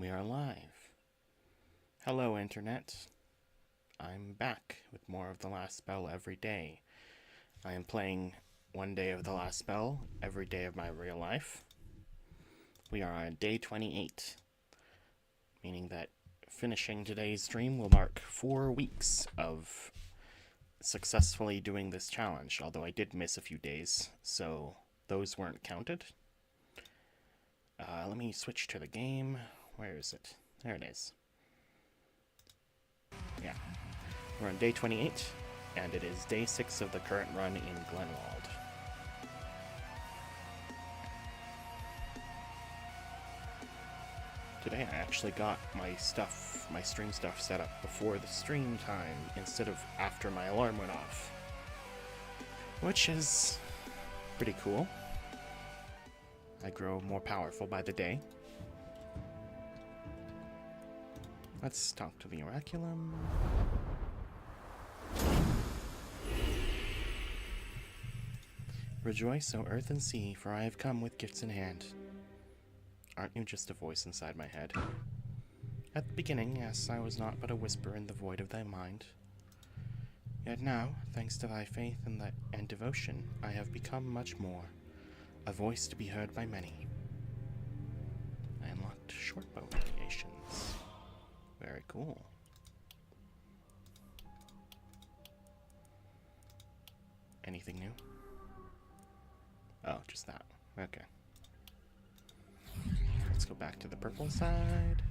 We are live. Hello, Internet. I'm back with more of The Last Spell every day. I am playing one day of The Last Spell every day of my real life. We are on day 28, meaning that finishing today's stream will mark 4 weeks of successfully doing this challenge, although I did miss a few days, so those weren't counted. Let me switch to the game. Where is it? There it is. Yeah. We're on day 28, and it is day 6 of the current run in Glenwald. Today I actually got my stream stuff set up before the stream time instead of after my alarm went off, which is pretty cool. I grow more powerful by the day. Let's talk to the Oraculum. Rejoice, O earth and sea, for I have come with gifts in hand. Aren't you just a voice inside my head? At the beginning, yes, I was not but a whisper in the void of thy mind. Yet now, thanks to thy faith and devotion, I have become much more, a voice to be heard by many. I unlocked shortbow variations. Very cool. Anything new? Oh, just that. Okay. Let's go back to the purple side.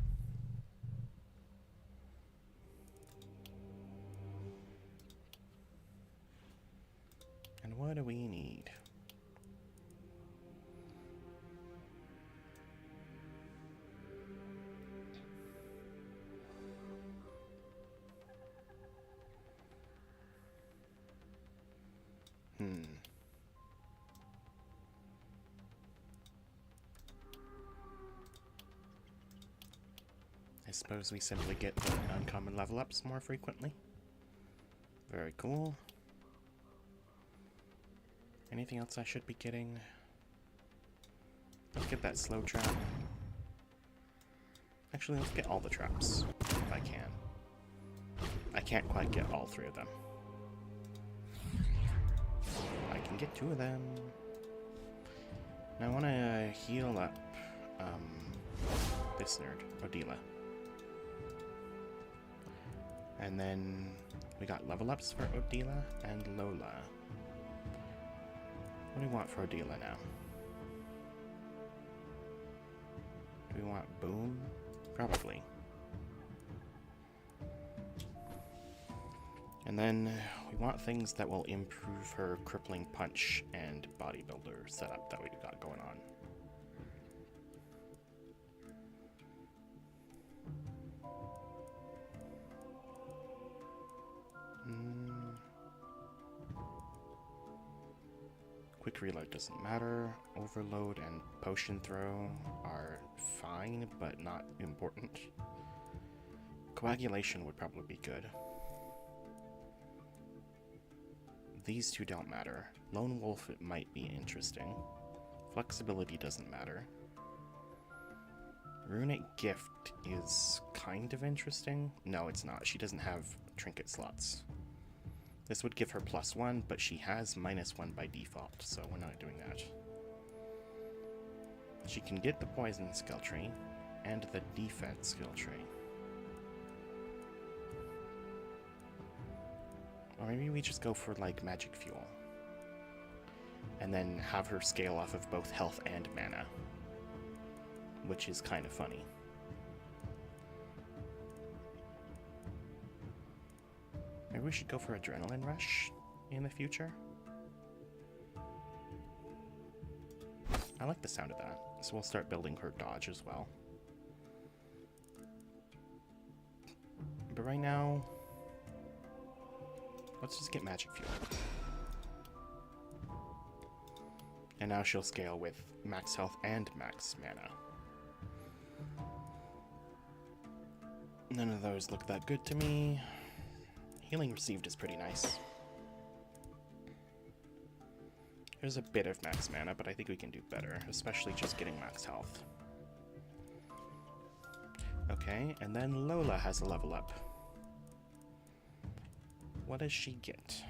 And what do we need? I suppose we simply get the uncommon level ups more frequently. Very cool. Anything else I should be getting? Let's get that slow trap. Actually, let's get all the traps, if I can. I can't quite get all 3 of them. I can get 2 of them. Now I want to heal up this nerd, Odila. And then we got level ups for Odila and Lola. What do we want for Odila now? Do we want Boom? Probably. And then we want things that will improve her crippling punch and bodybuilder setup that we got going on. Quick reload doesn't matter. Overload and potion throw are fine, but not important. Coagulation would probably be good. These 2 don't matter. Lone Wolf, it might be interesting. Flexibility doesn't matter. Runic Gift is kind of interesting. No, it's not. She doesn't have trinket slots. This would give her +1, but she has -1 by default, so we're not doing that. She can get the poison skill tree and the defense skill tree. Or maybe we just go for like magic fuel. And then have her scale off of both health and mana. Which is kind of funny. Maybe we should go for Adrenaline Rush in the future. I like the sound of that, so we'll start building her dodge as well. But right now, let's just get Magic Fuel. And now she'll scale with max health and max mana. None of those look that good to me. Healing received is pretty nice. There's a bit of max mana, but I think we can do better, especially just getting max health. Okay, and then Lola has a level up. What does she get?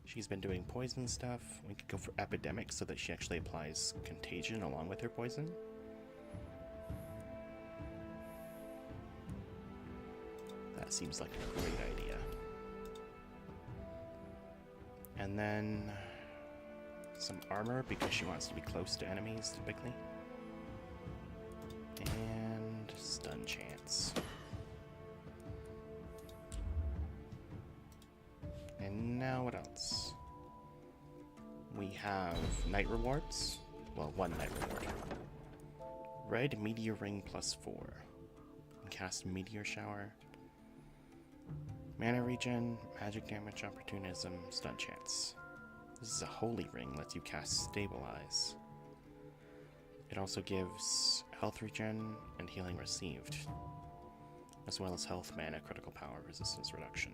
She's been doing poison stuff. We could go for epidemic so that she actually applies contagion along with her poison. That seems like a great idea. And then some armor because she wants to be close to enemies typically. And stun chance. And now what else? We have night rewards. Well, one night reward. Red meteor ring +4. Cast meteor shower. Mana regen, magic damage, opportunism, stun chance. This is a holy ring, lets you cast stabilize. It also gives health regen and healing received, as well as health, mana, critical power, resistance reduction.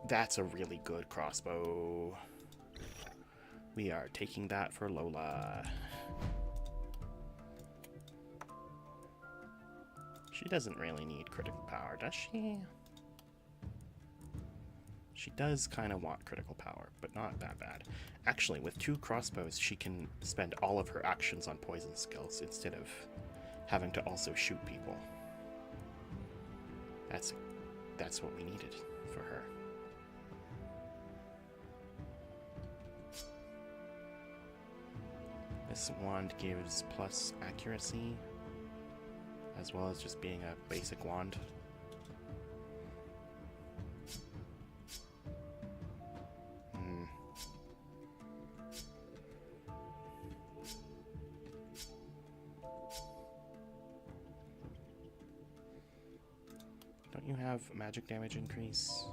That's a really good crossbow. We are taking that for Lola. She doesn't really need critical power, does she? She does kind of want critical power, but not that bad. Actually, with 2 crossbows, she can spend all of her actions on poison skills instead of having to also shoot people. That's what we needed for her. This wand gives plus accuracy, as well as just being a basic wand. Don't you have magic damage increase?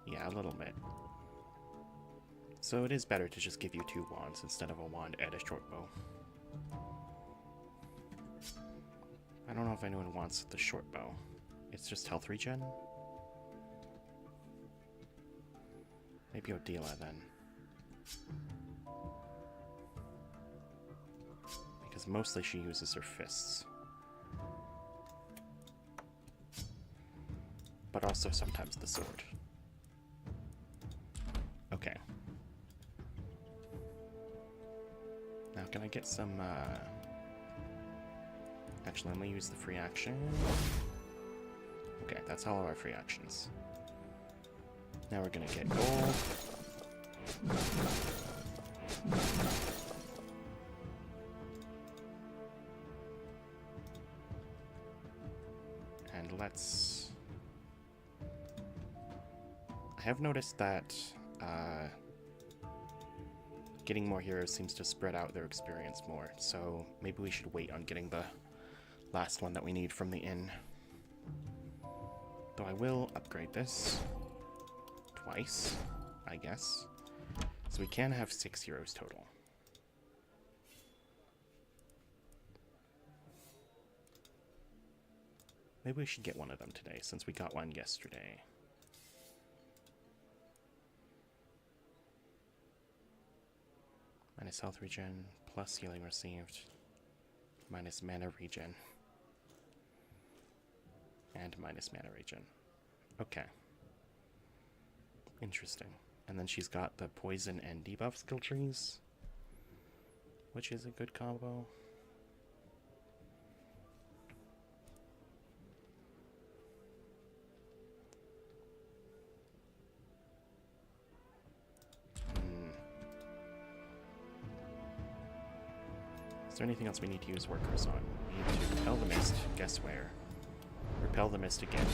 Yeah, a little bit. So it is better to just give you 2 wands instead of a wand and a short bow. I don't know if anyone wants the short bow. It's just health regen. Maybe Odila then. Because mostly she uses her fists. But also sometimes the sword. Okay. Now can I get some, Actually, let me use the free action. Okay, that's all of our free actions. Now we're gonna get gold. And let's... I have noticed that, getting more heroes seems to spread out their experience more, so maybe we should wait on getting the last one that we need from the inn. Though I will upgrade this twice, I guess. So we can have 6 heroes total. Maybe we should get one of them today, since we got one yesterday. Minus health regen, plus healing received, minus mana regen, and minus mana regen. Okay. Interesting. And then she's got the poison and debuff skill trees, which is a good combo. Is there anything else we need to use workers on? We need to repel the mist. Guess where? Repel the mist again.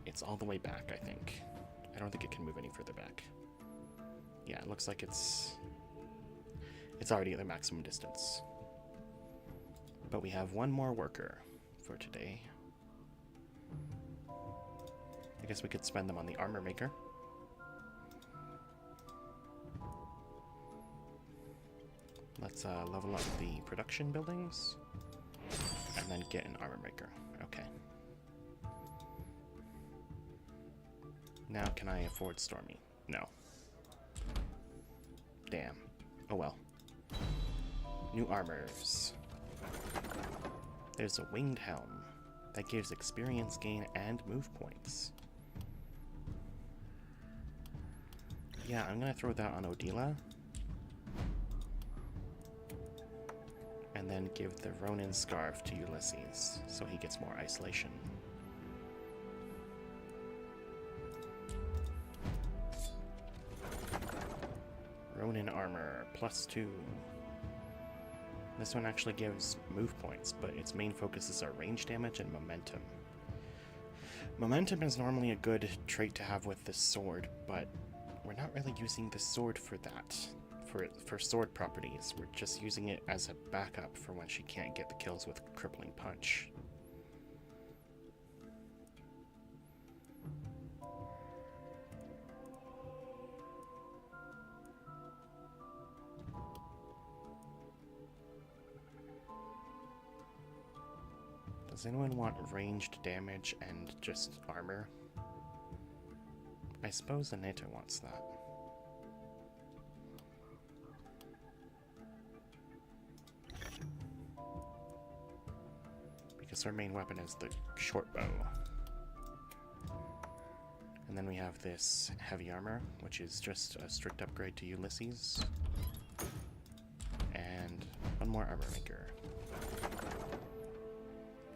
It's all the way back, I think. I don't think it can move any further back. Yeah, it looks like it's already at the maximum distance. But we have one more worker for today. I guess we could spend them on the armor maker. Let's level up the production buildings, and then get an armor maker. Okay. Now can I afford Stormy? No. Damn. Oh well. New armors. There's a winged helm that gives experience gain and move points. Yeah, I'm gonna throw that on Odila. And then give the Ronin scarf to Ulysses, so he gets more isolation. Ronin armor, +2. This one actually gives move points, but its main focuses are range damage and momentum. Momentum is normally a good trait to have with this sword, but we're not really using the sword for that. For sword properties, we're just using it as a backup for when she can't get the kills with crippling punch. Does anyone want ranged damage and just armor? I suppose Aneta wants that. Because her main weapon is the short bow. And then we have this heavy armor, which is just a strict upgrade to Ulysses. And one more armor maker.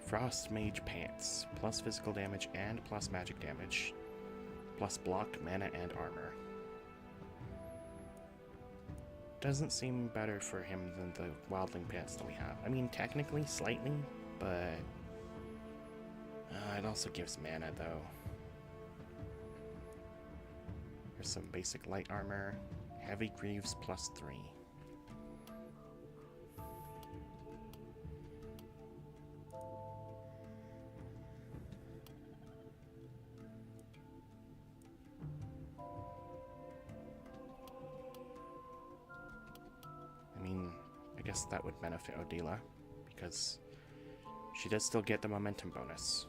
Frost Mage Pants, plus physical damage and plus magic damage, plus block, mana, and armor. Doesn't seem better for him than the Wildling Pants that we have. I mean, technically, slightly, but it also gives mana, though. Here's some basic light armor, heavy greaves, +3. I guess that would benefit Odila, because she does still get the momentum bonus.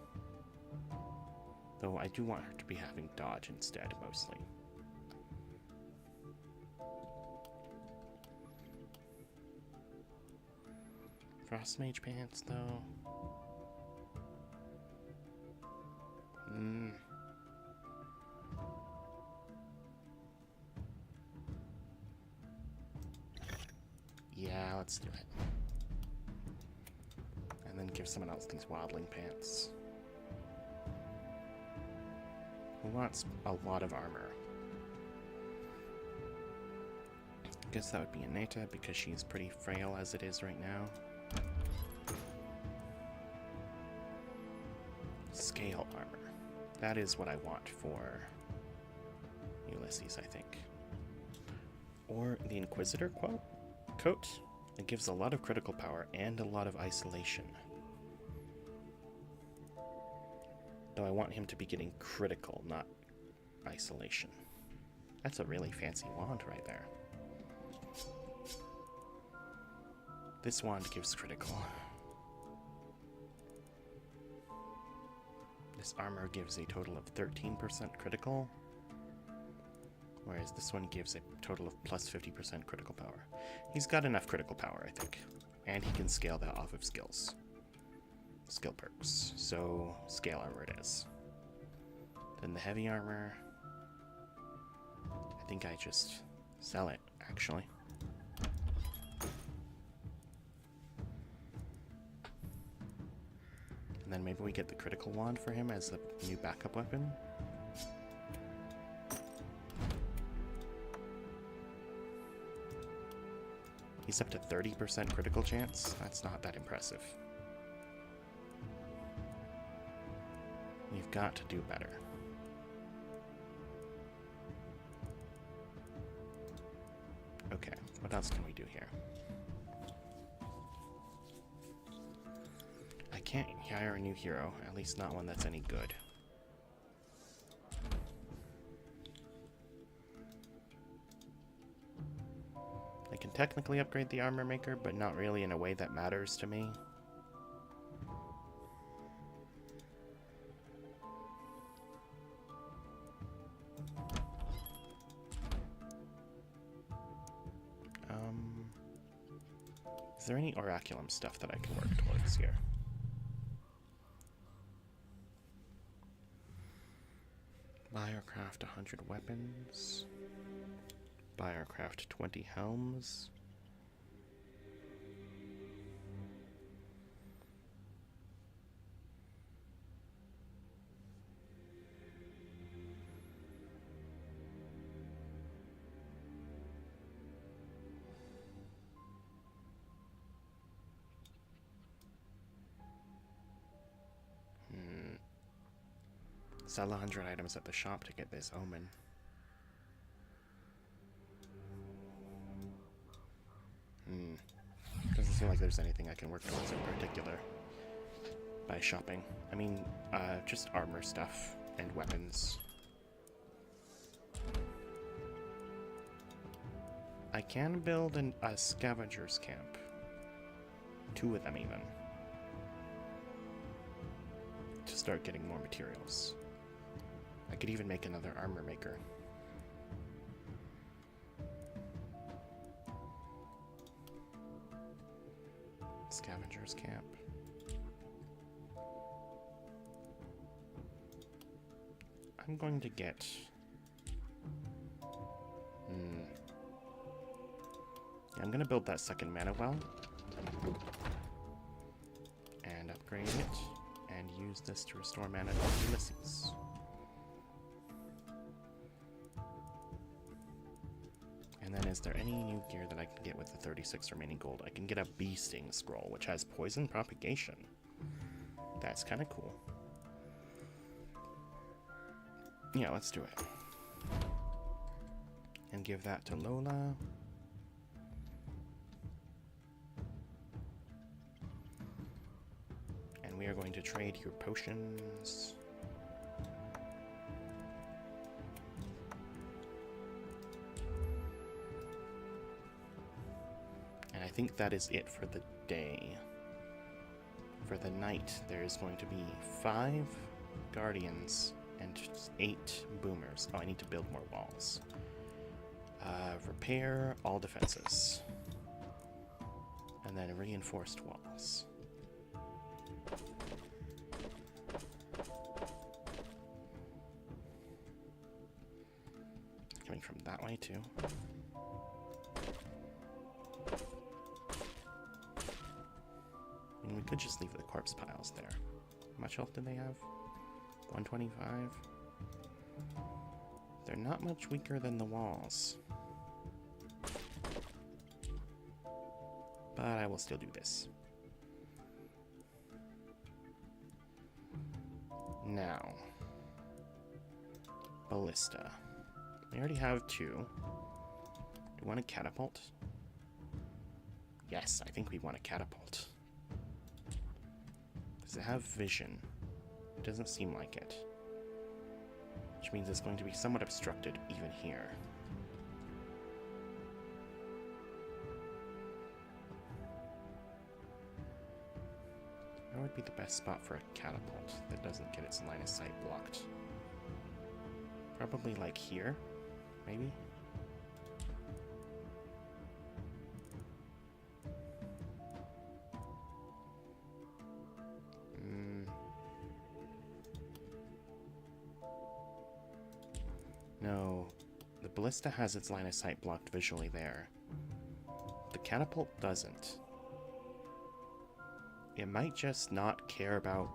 Though I do want her to be having dodge instead, mostly. Frost Mage Pants, though. Yeah, let's do it. And then give someone else these Wildling Pants. Who wants a lot of armor? I guess that would be Aneta, because she's pretty frail as it is right now. Scale armor. That is what I want for Ulysses, I think. Or the Inquisitor coat. It gives a lot of critical power and a lot of isolation. Though I want him to be getting critical, not isolation. That's a really fancy wand right there. This wand gives critical. This armor gives a total of 13% critical, whereas this one gives a total of plus 50% critical power. He's got enough critical power, I think. And he can scale that off of skills. Skill perks. So, scale armor it is. Then the heavy armor. I think I just sell it, actually. And then maybe we get the critical wand for him as a new backup weapon. He's up to 30% critical chance. That's not that impressive. We've got to do better. Okay, what else can we do here? I can't hire a new hero, at least not one that's any good. I can technically upgrade the armor maker, but not really in a way that matters to me. Is there any oraculum stuff that I can work towards here? Biocraft 100 weapons. Biocraft 20 helms. Sell 100 items at the shop to get this omen. Doesn't seem like there's anything I can work towards in particular by shopping. I mean, just armor stuff and weapons. I can build a scavenger's camp. 2 of them even. To start getting more materials. I could even make another armor maker. Scavenger's camp. I'm going to get... Yeah, I'm going to build that second mana well. And upgrade it. And use this to restore mana to Ulysses. And then is there any new gear that I can get with the 36 remaining gold? I can get a bee sting scroll, which has poison propagation. That's kind of cool. Yeah, let's do it. And give that to Lola. And we are going to trade your potions. I think that is it for the day. For the night, there is going to be 5 guardians and 8 boomers. Oh, I need to build more walls. Repair all defenses. And then reinforced walls. Coming from that way too. We could just leave the corpse piles there. How much health do they have? 125? They're not much weaker than the walls. But I will still do this. Now. Ballista. We already have 2. Do we want a catapult? Yes, I think we want a catapult. Does it have vision? It doesn't seem like it. Which means it's going to be somewhat obstructed even here. Where would be the best spot for a catapult that doesn't get its line of sight blocked? Probably like here, maybe? No, the ballista has its line of sight blocked visually there. The catapult doesn't. It might just not care about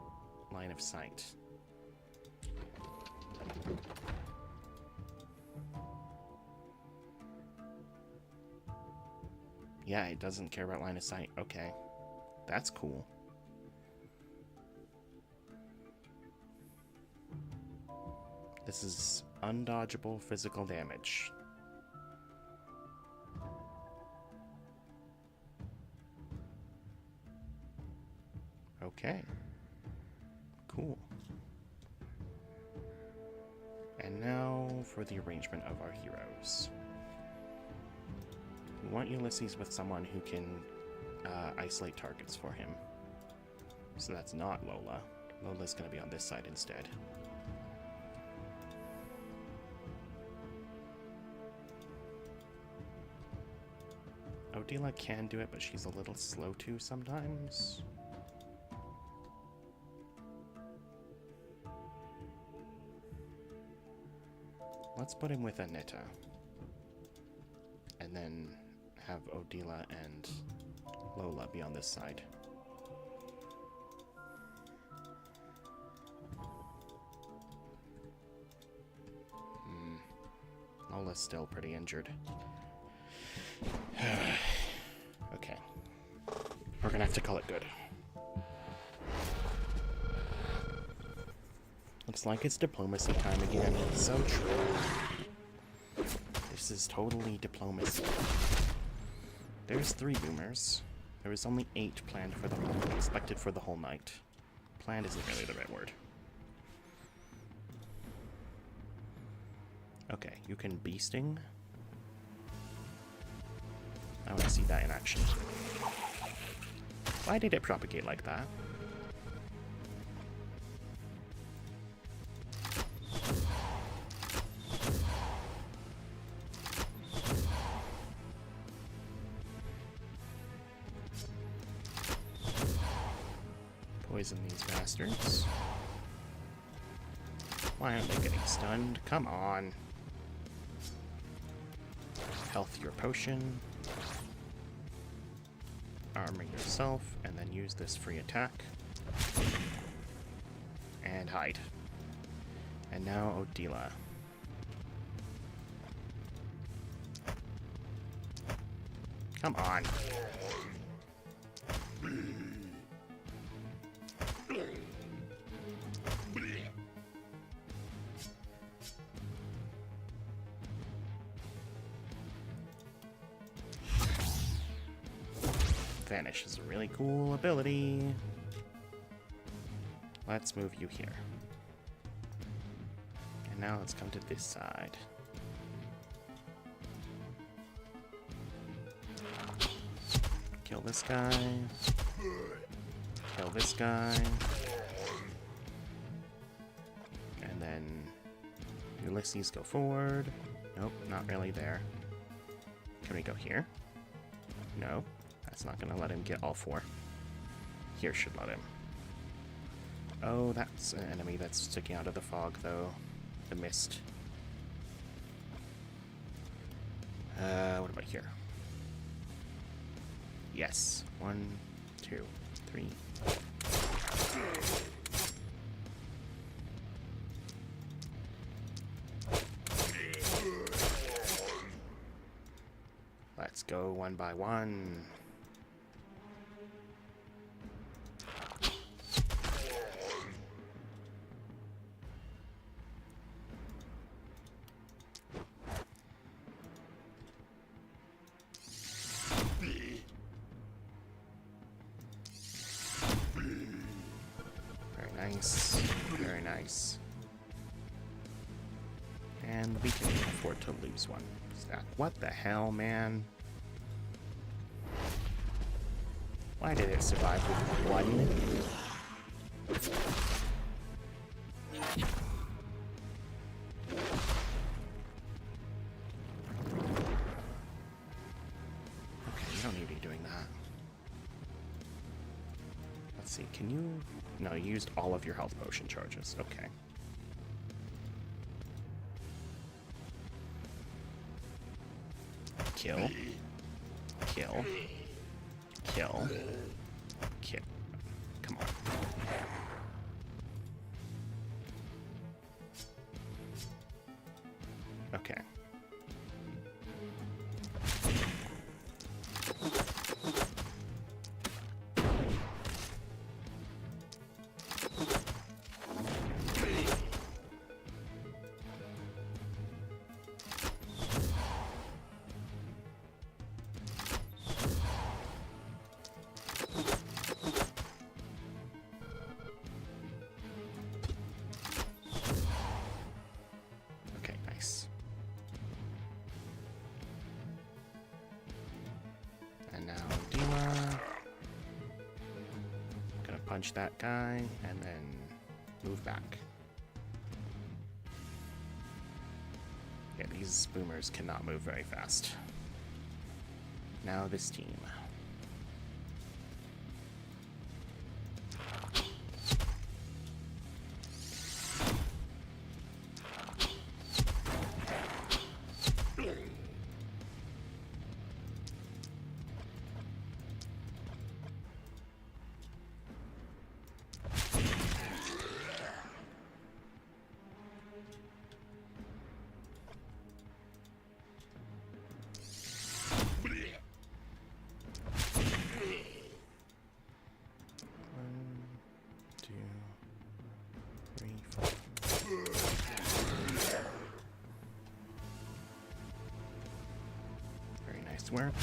line of sight. Yeah, it doesn't care about line of sight. Okay. That's cool. This is undodgeable physical damage. Okay. Cool. And now for the arrangement of our heroes. We want Ulysses with someone who can isolate targets for him. So that's not Lola. Lola's going to be on this side instead. Odila can do it, but she's a little slow too sometimes. Let's put him with Anita. And then have Odila and Lola be on this side. Lola's still pretty injured. Okay. We're gonna have to call it good. Looks like it's diplomacy time again. So true. This is totally diplomacy. There's 3 boomers. There was only 8 planned for the whole, expected for the whole night. Planned isn't really the right word. Okay, you can bee sting. I want to see that in action. Why did it propagate like that? Poison these bastards. Why aren't they getting stunned? Come on. Health your potion. Armor yourself, and then use this free attack. And hide. And now Odila. Come on. Vanish is a really cool ability. Let's move you here. And now let's come to this side. Kill this guy. Kill this guy. And then Ulysses go forward. Nope, not really there. Can we go here? No. That's not gonna let him get all 4. Here should let him. Oh, that's an enemy that's sticking out of the fog, though. The mist. What about here? Yes. 1, 2, 3. Let's go one by one. Nice. Very nice. And we can afford to lose one. Stack. What the hell, man? Why did it survive with 1? Okay, you don't need to be doing that. Let's see, can you... No, you used all of your health potion charges. Okay. Kill. Kill. Kill. Kill. Come on. Okay. Punch that guy, and then move back. Yeah, these boomers cannot move very fast. Now this team. Very nice work.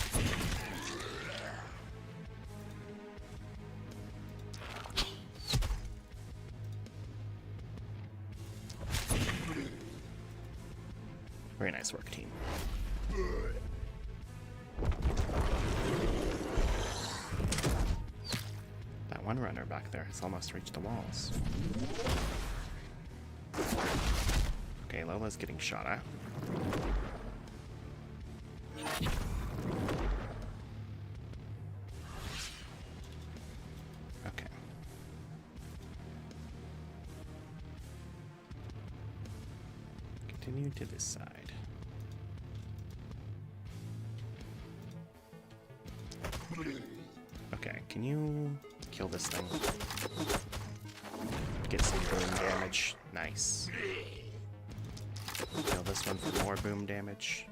Very nice work, team. That one runner back there has almost reached the walls. Okay, Lola's getting shot at. Okay. Continue to this side. Okay, can you kill this thing? Get some boom damage. Nice. Kill this one for more boom damage.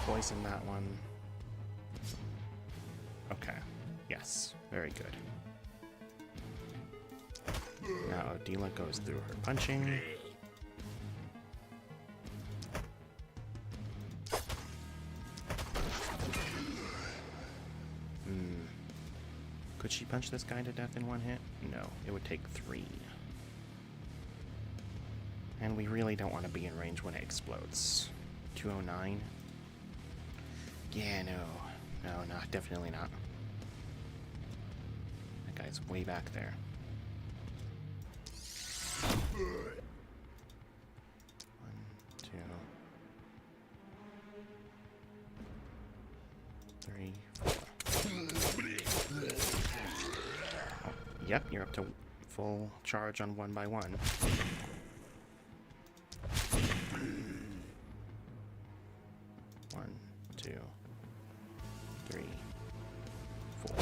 Poison that one. Okay. Yes. Very good. Now Odila goes through her punching. Could she punch this guy to death in one hit? No, it would take 3. And we really don't want to be in range when it explodes. 209? Yeah, no. No, definitely not. That guy's way back there. One, two, 3, 4. Oh, yep, you're up to full charge on 1 by 1. 1, 2, 3, 4.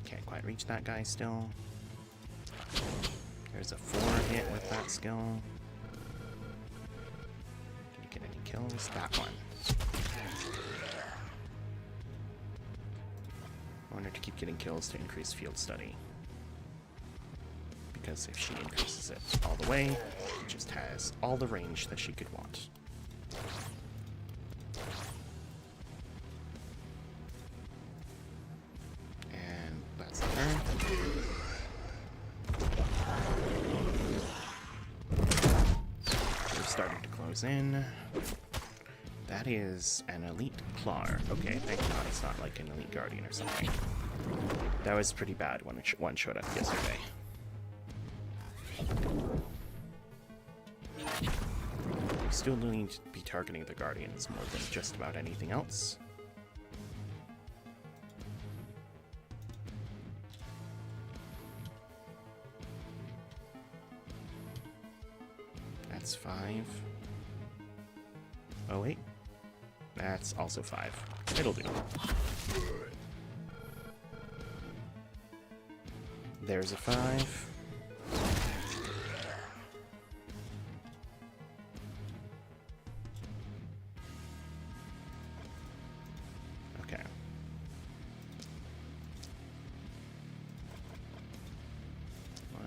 Can't quite reach that guy still. There's a 4 hit with that skill. Did you get any kills? That one. I want her to keep getting kills to increase field study. Because if she increases it all the way, it just has all the range that she could want. And that's the turn. We're starting to close in. That is an elite Clar. Okay, thank God it's not like an elite Guardian or something. That was pretty bad when one showed up yesterday. We still need to be targeting the Guardians more than just about anything else. That's 5. Oh wait. That's also 5. It'll do. There's a 5. Okay. 1,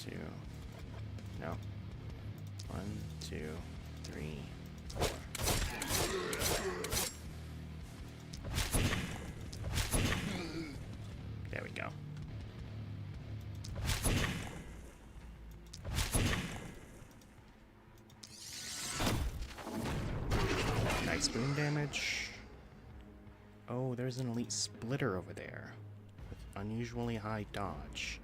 2. No. 1, 2, 3, 4. There we go. nice boom damage. Oh, there's an elite splitter over there with unusually high dodge.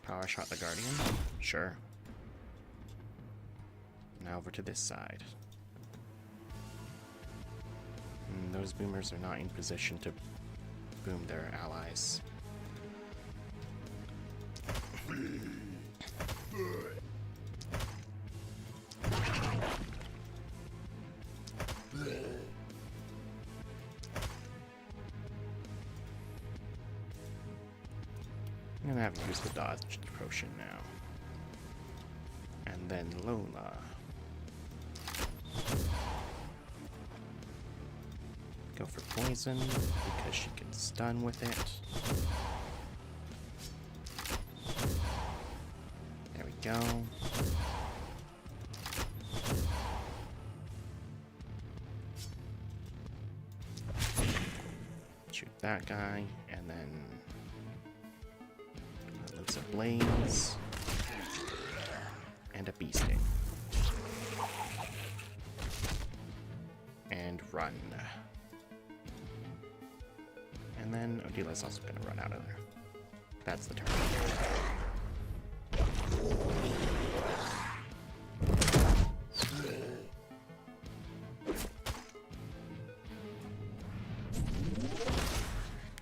Power shot the Guardian? Sure. Now over to this side. Those boomers are not in position to boom their allies. I'm gonna have to use the dodge potion now. And then Lola. Go for poison because she can stun with it. There we go. Shoot that guy, and then loads of blaze and a bee sting. And run. And then Odila's also going to run out of there. That's the turn.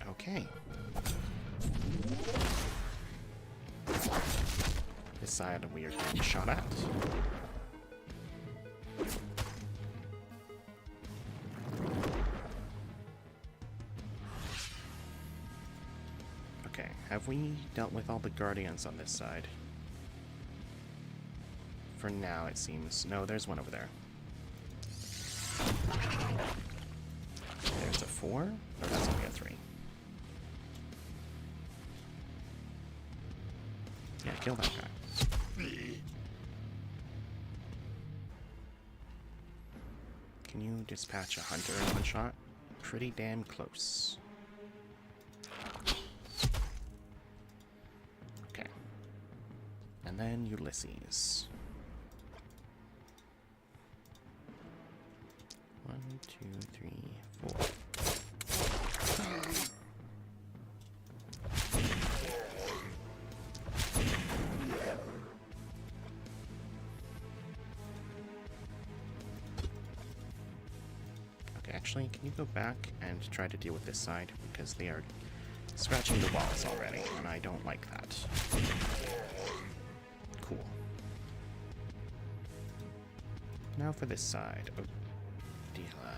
Okay. This side we are getting shot at. Okay, have we dealt with all the guardians on this side? For now, it seems. No, there's one over there. There's a 4? Or that's only a 3. Yeah, kill that guy. Can you dispatch a hunter in one shot? Pretty damn close. Okay. And then Ulysses. 1, 2, 3, 4. Okay, actually, can you go back and try to deal with this side? Because they are scratching the walls already, and I don't like that. Cool. Now for this side. Oh, Dila.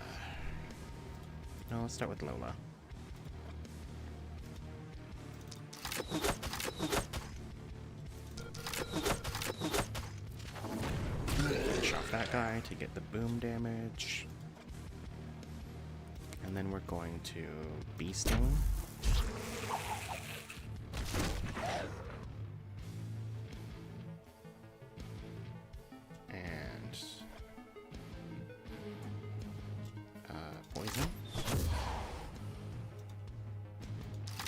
No, let's start with Lola. Finish off that guy to get the boom damage. And then we're going to Bee Sting. And poison.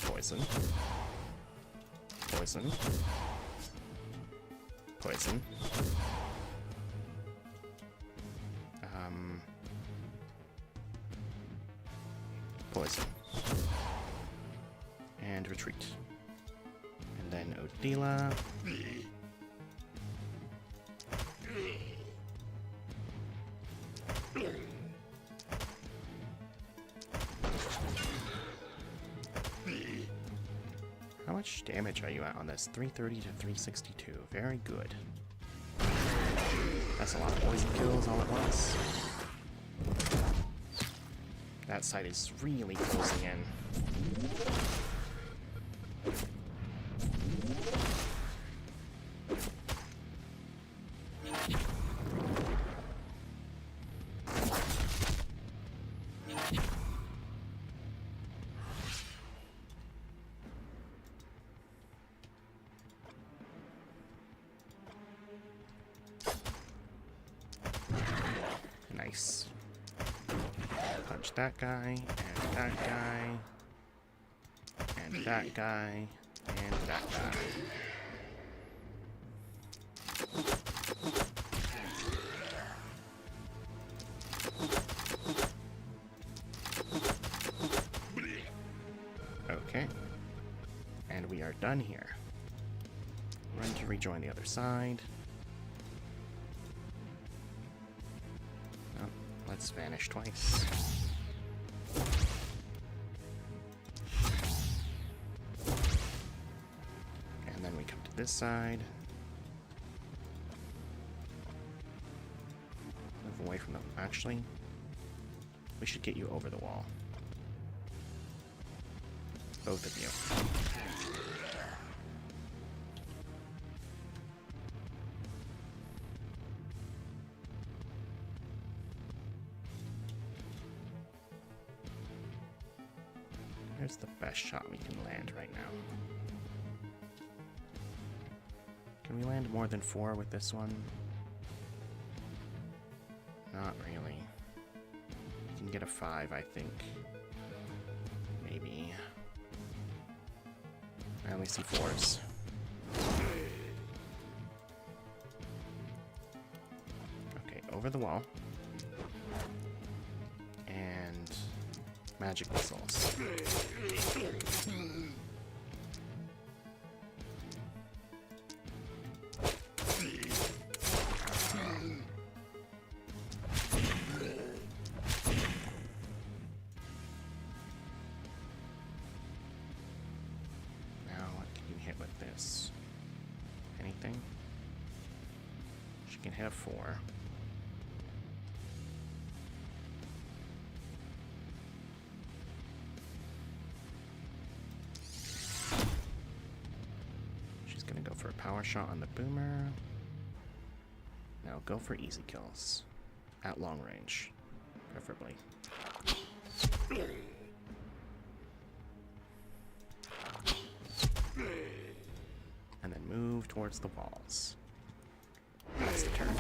Poison. Poison. Poison. Poison. And retreat. And then Odila. How much damage are you at on this? 330 to 362. Very good. That's a lot of poison kills all at once. That side is really closing in. Nice. Punch that guy, and that guy, and that guy, and that guy. are done here. Run to rejoin the other side. Oh, let's vanish twice. And then we come to this side. Move away from them. Actually, we should get you over the wall. Both of you. Here's the best shot we can land right now. Can we land more than 4 with this one? Not really. We can get a 5, I think. Maybe. I only see 4s. Okay, over the wall. And magic missiles. Anything? She can hit a 4. She's gonna go for a power shot on the boomer. Now go for easy kills. At long range, preferably. And then move towards the walls. That's the turn.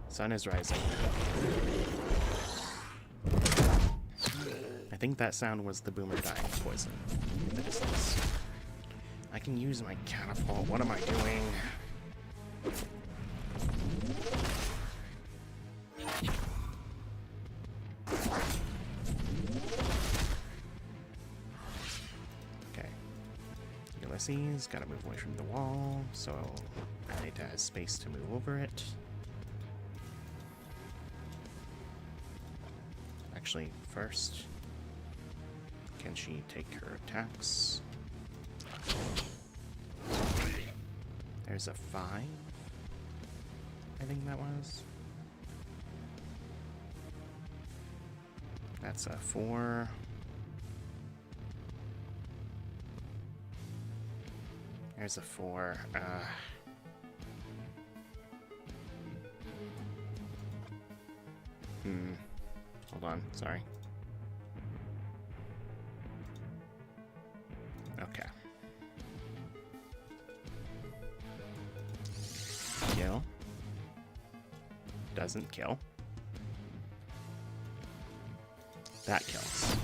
Sun is rising. I think that sound was the boomer dying of poison in the distance. I can use my catapult. What am I doing? Ulysses, gotta move away from the wall, so Anita has space to move over it. Actually, first, can she take her attacks? There's a 5, I think that was. That's a 4. There's a 4. Hold on, sorry. Okay. Kill. Doesn't kill. That kills.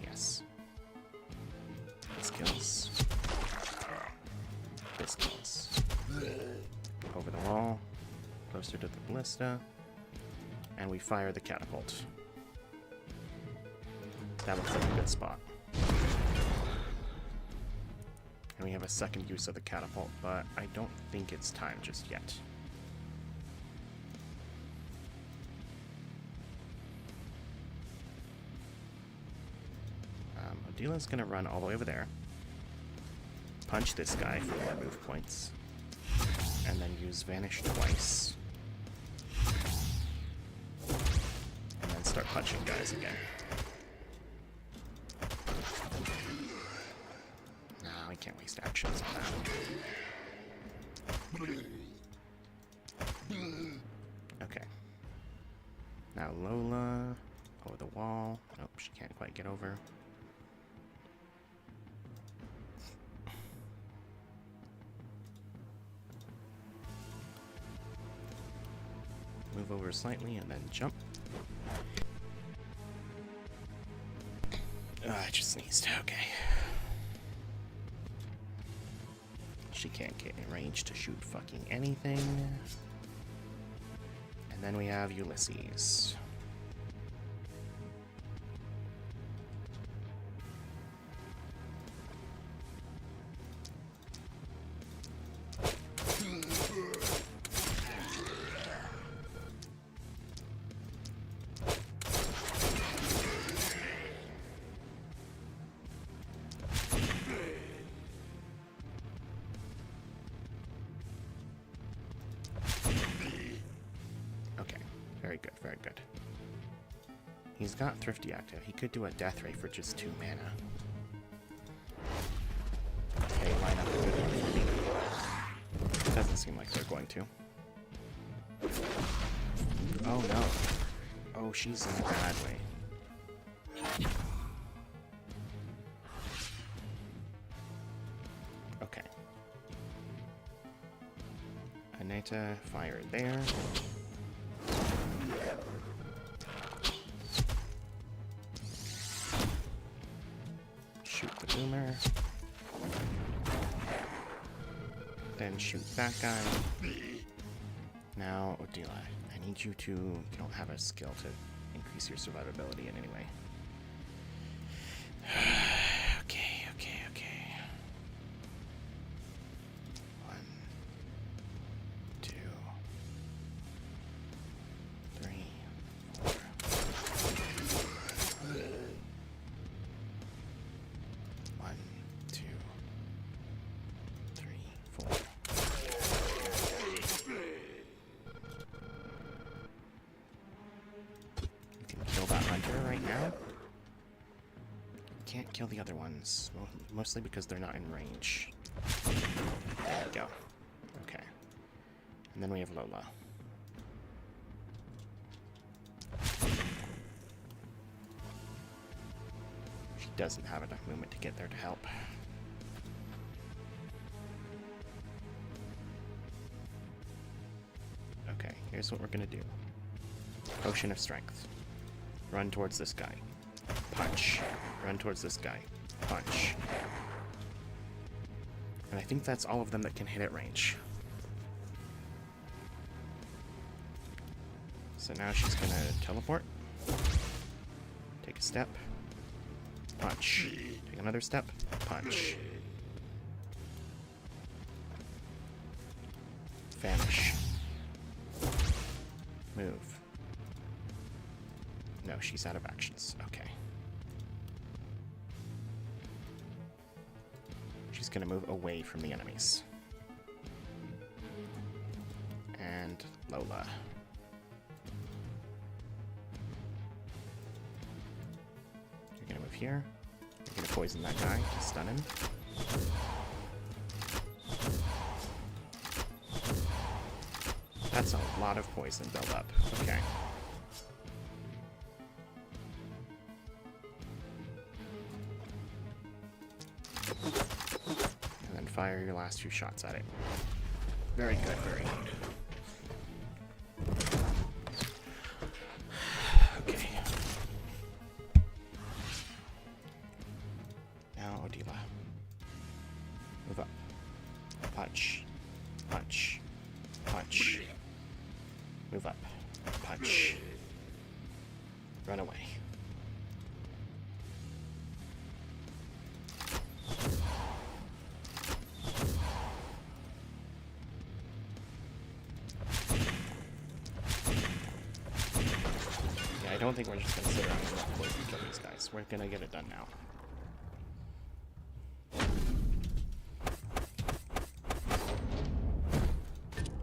Yes. This kills. This kills. Over the wall, closer to the ballista, and we fire the catapult. That looks like a good spot. And we have a second use of the catapult, but I don't think it's time just yet. Odila's gonna run all the way over there. Punch this guy for more move points, and then use Vanish twice, and then start punching guys again. No, I can't waste actions on that. Okay. Now Lola, over the wall. Nope, she can't quite get over. Move over slightly and then jump. I just sneezed. Okay. She can't get in range to shoot fucking anything. And then we have Ulysses. Very good, very good. He's got Thrifty active. He could do a Death Ray for just 2 mana. Okay, line up a good one for me. Doesn't seem like they're going to. Oh no. Oh, she's in a bad way. Okay. Aneta, fire there. Shoot the boomer. Then shoot that guy. Now, Odila, I need you to... You don't have a skill to increase your survivability in any way. Okay. 1, 2, 3, 4. 1, 2, 3, 4. You can kill that hunter right now. Can't kill the other ones, mostly because they're not in range. There we go. Okay. And then we have Lola. She doesn't have enough movement to get there to help. Okay, here's what we're gonna do. Potion of Strength. Run towards this guy. Punch. Run towards this guy. Punch. And I think that's all of them that can hit at range. So now she's gonna teleport. Take a step. Punch. Take another step. Punch. Vanish. Move. No, she's out of actions. Okay. She's gonna move away from the enemies. And Lola. You're gonna move here. You're gonna poison that guy to stun him. That's a lot of poison build up. Okay. And then fire your last 2 shots at it. Very good, very good. Okay. Now Odila. Move up. Punch. Punch. Punch. Move up. Punch. Run away. Yeah, I don't think we're just gonna sit around and let poison kill these guys. We're gonna get it done now.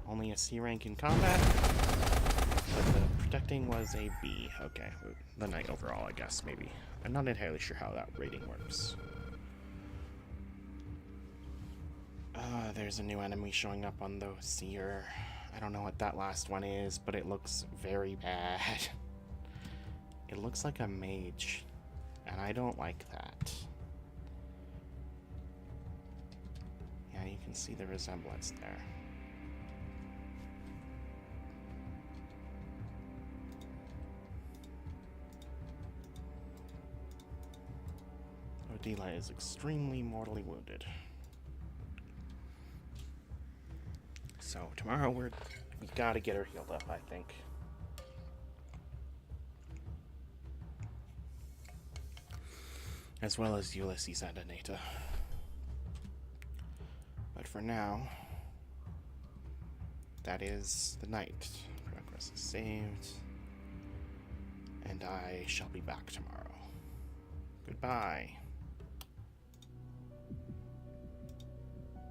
Only a C rank in combat, but the protecting was a B. Okay, the knight overall, I guess, maybe. I'm not entirely sure how that rating works. There's a new enemy showing up on the seer. I don't know what that last one is, but it looks very bad. It looks like a mage, and I don't like that. Yeah, you can see the resemblance there. Odila is extremely mortally wounded. So tomorrow we gotta get her healed up, I think. As well as Ulysses and Aneta. But for now, that is the night. Progress is saved. And I shall be back tomorrow. Goodbye.